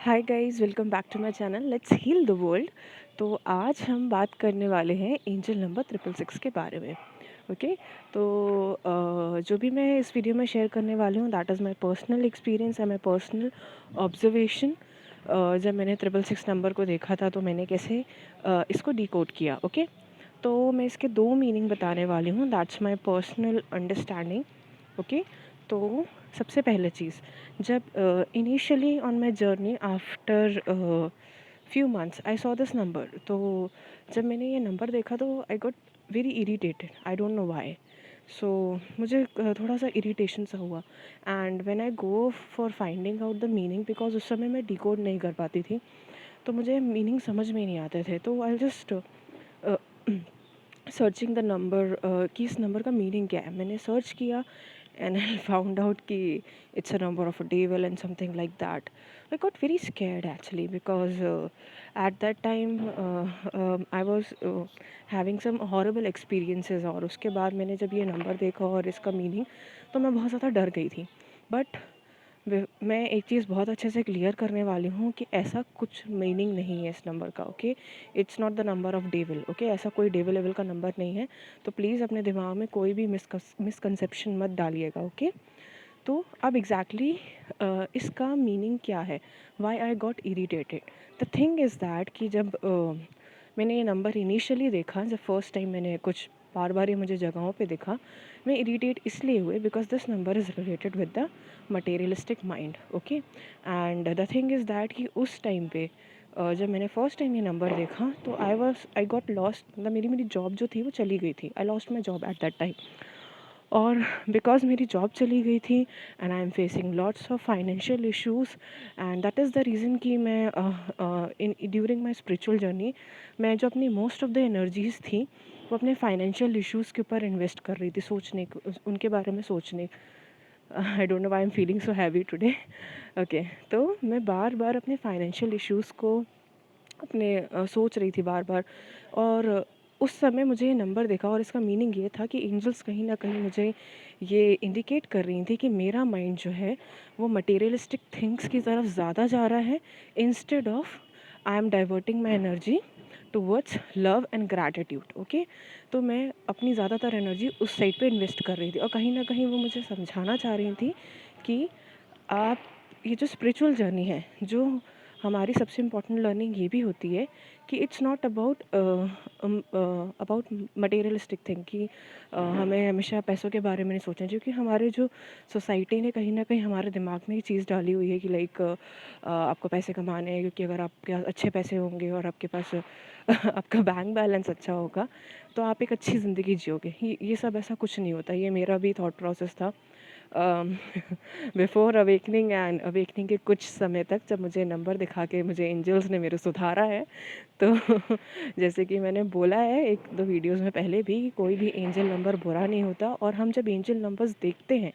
Hi guys, welcome back to my channel let's heal the world. तो आज हम बात करने वाले हैं एंजल नंबर 666 के बारे में। ओके। तो जो भी मैं इस वीडियो में शेयर करने वाली हूँ that is my personal experience and my personal observation. जब मैंने 666 नंबर को देखा था तो मैंने कैसे इसको डिकोड किया। ओके। तो मैं इसके दो मीनिंग बताने वाली हूँ, that's my personal understanding. Okay. तो सबसे पहले चीज़, जब initially on my journey after few months I saw this number, तो जब मैंने ये नंबर देखा तो I got very irritated, I don't know why. So मुझे थोड़ा सा इरीटेशन सा हुआ and when I go for finding out the meaning, because उस समय मैं डिकोड नहीं कर पाती थी तो मुझे मीनिंग समझ में नहीं आते थे, तो I just searching the number कि इस नंबर का मीनिंग क्या है। मैंने सर्च किया एंड आई फाउंड आउट कि it's a number of a devil and something like that. I got very scared actually, because at that time I was having some horrible experiences, और उसके बाद मैंने जब ये नंबर देखा और इसका मीनिंग, तो मैं बहुत ज़्यादा डर गई थी। बट मैं एक चीज़ बहुत अच्छे से क्लियर करने वाली हूँ कि ऐसा कुछ मीनिंग नहीं है इस नंबर का। Okay, it's not the number of devil. Okay, ऐसा कोई डेविल लेवल का नंबर नहीं है। तो प्लीज़ अपने दिमाग में कोई भी मिसकंसेप्शन मत डालिएगा। ओके। तो अब एग्जैक्टली इसका मीनिंग क्या है, why I got irritated. The thing is that कि जब मैंने ये नंबर इनिशियली देखा, जब फर्स्ट टाइम मैंने कुछ बार बार ये मुझे जगहों पे दिखा, मैं इरीटेट इसलिए हुए because this number is related with the materialistic mind. Okay. And the thing is that कि उस टाइम पे जब मैंने फर्स्ट टाइम ये नंबर देखा तो आई गॉट लॉस्ट, मतलब मेरी मेरी जॉब जो थी वो चली गई थी। I lost my job eight that time. और बिकॉज मेरी जॉब चली गई थी and I am facing lots of financial issues, and that is the reason कि मैं in during my spiritual journey मैं जो अपनी मोस्ट ऑफ द एनर्जीज़ थी वो अपने फाइनेंशियल इश्यूज़ के ऊपर इन्वेस्ट कर रही थी, सोचने को, उनके बारे में सोचने। आई don't know why I am feeling so heavy today. Okay. तो मैं बार बार अपने फाइनेंशियल इश्यूज़ को अपने सोच रही थी बार बार। और उस समय मुझे ये नंबर देखा और इसका मीनिंग ये था कि एंजल्स कहीं ना कहीं मुझे ये इंडिकेट कर रही थी कि मेरा माइंड जो है वो मटेरियलिस्टिक थिंग्स की तरफ ज़्यादा जा रहा है, instead of I am diverting my energy towards love and gratitude. Okay. तो मैं अपनी ज़्यादातर एनर्जी उस साइड पे इन्वेस्ट कर रही थी, और कहीं ना कहीं वो मुझे समझाना चाह रही थी कि आप, ये जो स्पिरिचुअल जर्नी है, जो हमारी सबसे इम्पोर्टेंट लर्निंग ये भी होती है कि it's not about about materialistic thing, कि हमें हमेशा पैसों के बारे में नहीं सोचना, क्योंकि हमारे जो सोसाइटी ने कहीं ना कहीं हमारे दिमाग में ये चीज़ डाली हुई है कि लाइक आपको पैसे कमाने हैं, क्योंकि अगर आपके पास अच्छे पैसे होंगे और आपके पास आपका बैंक बैलेंस अच्छा होगा तो आप एक अच्छी ज़िंदगी जियोगे। ये सब ऐसा कुछ नहीं होता। ये मेरा भी थॉट प्रोसेस था बिफोर अवेकनिंग, एंड अवेकनिंग के कुछ समय तक, जब मुझे नंबर दिखा के मुझे एंजल्स ने मेरे सुधारा है। तो जैसे कि मैंने बोला है एक दो वीडियोस में पहले भी कि कोई भी एंजल नंबर बुरा नहीं होता, और हम जब एंजल नंबर्स देखते हैं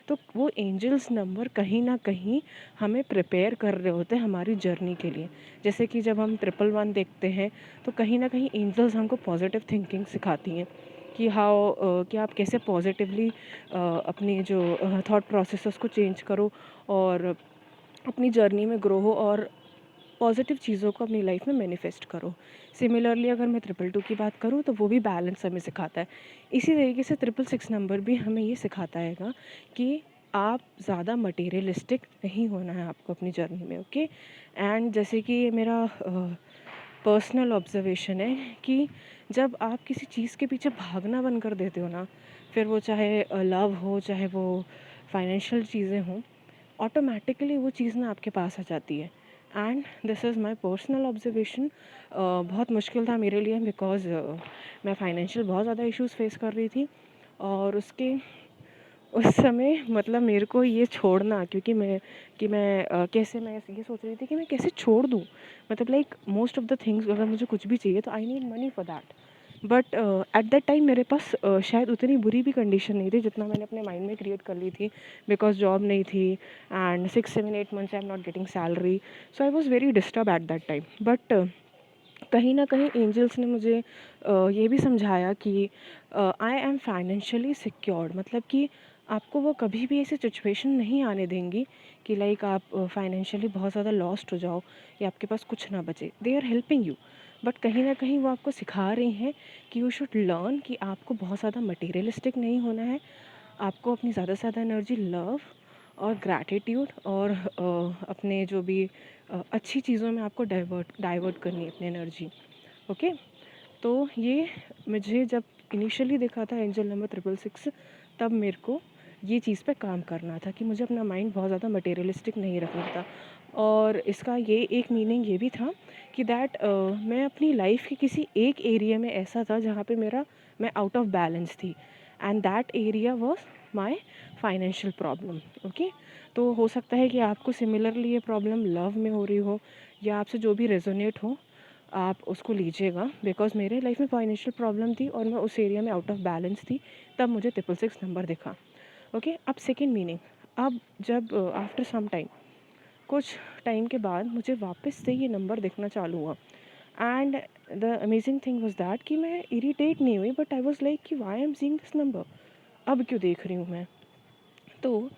तो वो एंजल्स नंबर कहीं ना कहीं हमें प्रिपेयर कर रहे होते हैं हमारी जर्नी के लिए। जैसे कि जब हम 111 देखते हैं तो कहीं ना कहीं एंजल्स हमको पॉजिटिव थिंकिंग सिखाती हैं कि कि आप कैसे पॉजिटिवली अपनी जो थॉट प्रोसेस है उसको चेंज करो और अपनी जर्नी में ग्रो हो और पॉजिटिव चीज़ों को अपनी लाइफ में मैनिफेस्ट करो। सिमिलरली अगर मैं 222 की बात करूँ तो वो भी बैलेंस हमें सिखाता है। इसी तरीके से 666 नंबर भी हमें ये सिखाता है कि आप ज़्यादा मटेरियलिस्टिक नहीं होना है आपको अपनी जर्नी में। ओके। एंड जैसे कि ये मेरा पर्सनल ऑब्जर्वेशन है कि जब आप किसी चीज़ के पीछे भागना बंद कर देते हो ना, फिर वो चाहे लव हो, चाहे वो फाइनेंशियल चीज़ें हों, ऑटोमेटिकली वो चीज़ ना आपके पास आ जाती है। And this is my personal observation. बहुत मुश्किल था मेरे लिए, बिकॉज मैं फाइनेंशियल बहुत ज़्यादा इश्यूज़ फेस कर रही थी, और उसके उस समय मतलब मेरे को ये छोड़ना, क्योंकि कैसे मैं ये सोच रही थी कि मैं कैसे छोड़ दूँ। मतलब like most of the things, अगर मुझे कुछ भी चाहिए तो I need money for that. But at that time मेरे पास शायद उतनी बुरी भी कंडीशन नहीं थी जितना मैंने अपने माइंड में क्रिएट कर ली थी, बिकॉज जॉब नहीं थी and 6 7 8 months I am not getting salary. So I was very disturb eight that time. But कहीं ना कहीं एंजल्स ने मुझे ये भी समझाया कि आई एम फाइनेंशियली सिक्योर्ड, मतलब कि आपको वो कभी भी ऐसी सिचुएशन नहीं आने देंगी कि लाइक आप फाइनेंशियली बहुत ज़्यादा लॉस्ट हो जाओ या आपके पास कुछ ना बचे। They are helping you, but कहीं ना कहीं वो आपको सिखा रही हैं कि यू शुड लर्न कि आपको बहुत ज़्यादा मटेरियलिस्टिक नहीं होना है। आपको अपनी ज़्यादा से ज़्यादा एनर्जी लव और ग्रैटिट्यूड और अपने जो भी अच्छी चीज़ों में आपको डाइवर्ट करनी है अपनी एनर्जी। ओके, तो ये मुझे जब इनिशियली देखा था एंजल नंबर 666, तब मेरे को ये चीज़ पे काम करना था कि मुझे अपना माइंड बहुत ज़्यादा मटेरियलिस्टिक नहीं रखना था। और इसका ये एक मीनिंग ये भी था कि दैट मैं अपनी लाइफ के किसी एक एरिया में ऐसा था जहाँ पे मैं आउट ऑफ बैलेंस थी, and that area was my financial problem. Okay, तो हो सकता है कि आपको सिमिलरली ये प्रॉब्लम लव में हो रही हो या आपसे जो भी रेजोनेट हो आप उसको लीजिएगा, बिकॉज मेरे लाइफ में फाइनेंशियल प्रॉब्लम थी और मैं उस एरिया में आउट ऑफ बैलेंस थी, तब मुझे 666 नंबर दिखा। ओके, अब सेकेंड मीनिंग, अब जब आफ्टर सम टाइम, कुछ टाइम के बाद मुझे वापस से ये नंबर दिखना चालू हुआ, and the amazing thing was that कि मैं इरिटेट नहीं हुई, बट आई वाज लाइक कि why I am seeing this number, अब क्यों देख रही हूँ मैं। तो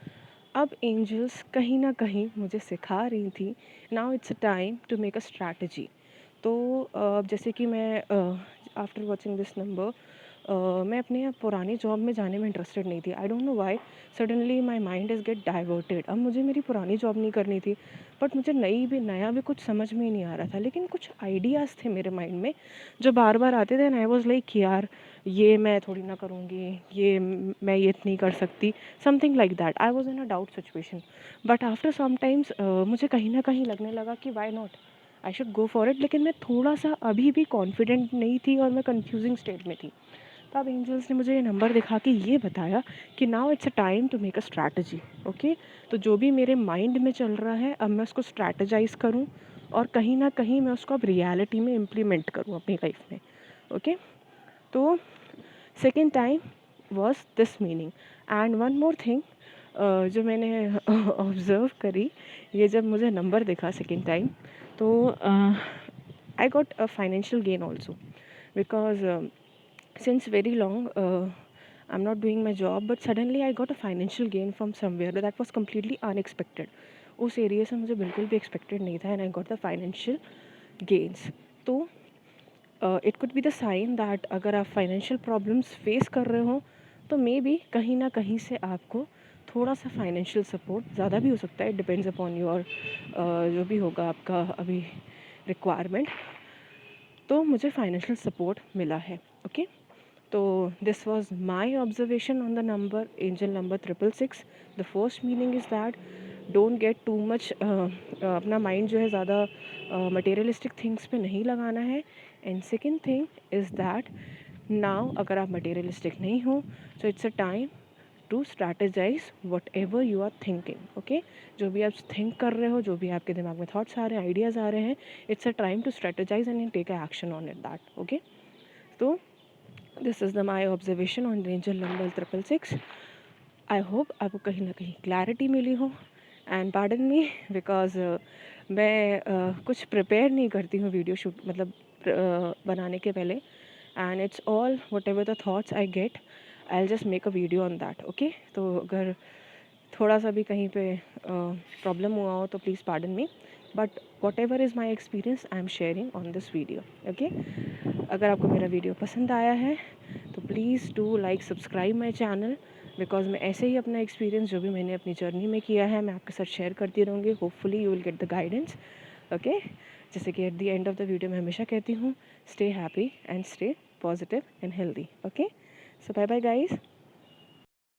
अब एंजल्स कहीं ना कहीं मुझे सिखा रही थी, now it's a time to make a strategy. तो जैसे कि मैं आफ्टर वॉचिंग दिस नंबर मैं अपने पुरानी जॉब में जाने में इंटरेस्टेड नहीं थी। आई don't know why suddenly my mind is gate diverted. अब मुझे मेरी पुरानी जॉब नहीं करनी थी, बट मुझे नया भी कुछ समझ में ही नहीं आ रहा था, लेकिन कुछ आइडियाज़ थे मेरे माइंड में जो बार बार आते थे, एंड आई वाज लाइक कि यार ये मैं थोड़ी ना करूँगी, मैं ये नहीं कर सकती, something like that. I was in a doubt situation, but after some times मुझे कहीं ना कहीं लगने लगा कि why not, I should go for it. लेकिन मैं थोड़ा सा अभी भी कॉन्फिडेंट नहीं थी और मैं कंफ्यूजिंग स्टेट में थी। तब एंजल्स ने मुझे ये नंबर दिखा के ये बताया कि now it's a time to make a strategy. Okay, तो जो भी मेरे माइंड में चल रहा है अब मैं उसको स्ट्रैटेजाइज करूँ और कहीं ना कहीं मैं उसको अब रियलिटी में इम्प्लीमेंट करूँ अपनी लाइफ में। ओके, तो second time was this meaning. And one more thing जो मैंने ऑब्ज़र्व करी, ये जब मुझे नंबर दिखा सेकेंड टाइम, तो I got a financial gain also, because since very long I'm not doing my job, but suddenly I got a financial gain from somewhere that was completely unexpected. उस area से मुझे बिल्कुल भी expected नहीं था, and I got the financial gains. तो it could be the sign that अगर आप फाइनेंशियल प्रॉब्लम्स फेस कर रहे हो तो मे बी कहीं ना कहीं से आपको थोड़ा सा फाइनेंशियल सपोर्ट, ज़्यादा भी हो सकता है, डिपेंड्स अपॉन योर जो भी होगा आपका अभी रिक्वायरमेंट। तो मुझे फाइनेंशियल सपोर्ट मिला है। ओके, तो this was my observation on the number angel number 666। The first meaning is that don't get too much, अपना माइंड जो है ज़्यादा मटेरियलिस्टिक थिंग्स पे नहीं लगाना है। And second thing is that now अगर आप मटेरियलिस्टिक नहीं हो तो it's a time to strategize whatever you are thinking. Okay, जो भी आप थिंक कर रहे हो, जो भी आपके दिमाग में थाट्स आ रहे हैं, आइडियाज़ आ रहे हैं, it's a time to strategize and take a action on it that. Okay, तो this is the my observation on angel number 666। I hope आपको कहीं ना कहीं क्लैरिटी मिली हो, एंड पार्डन मी बिकॉज मैं कुछ प्रिपेयर नहीं करती हूँ वीडियो शूट, मतलब बनाने के पहले, and it's all what ever the thoughts I get, I will just make a video on that. Okay, तो अगर थोड़ा सा भी कहीं पे प्रॉब्लम हुआ हो तो please pardon me, but what ever is my experience I am sharing on this video. Okay, अगर आपको मेरा वीडियो पसंद आया है तो please do like subscribe my channel, because मैं ऐसे ही अपना एक्सपीरियंस जो भी मैंने अपनी जर्नी में किया है मैं आपके साथ शेयर करती रहूँगी। Hopefully you will get the guidance. Okay, जैसे कि at the end of the video मैं हमेशा कहती हूँ, stay happy and stay positive and healthy. Okay, so bye bye guys.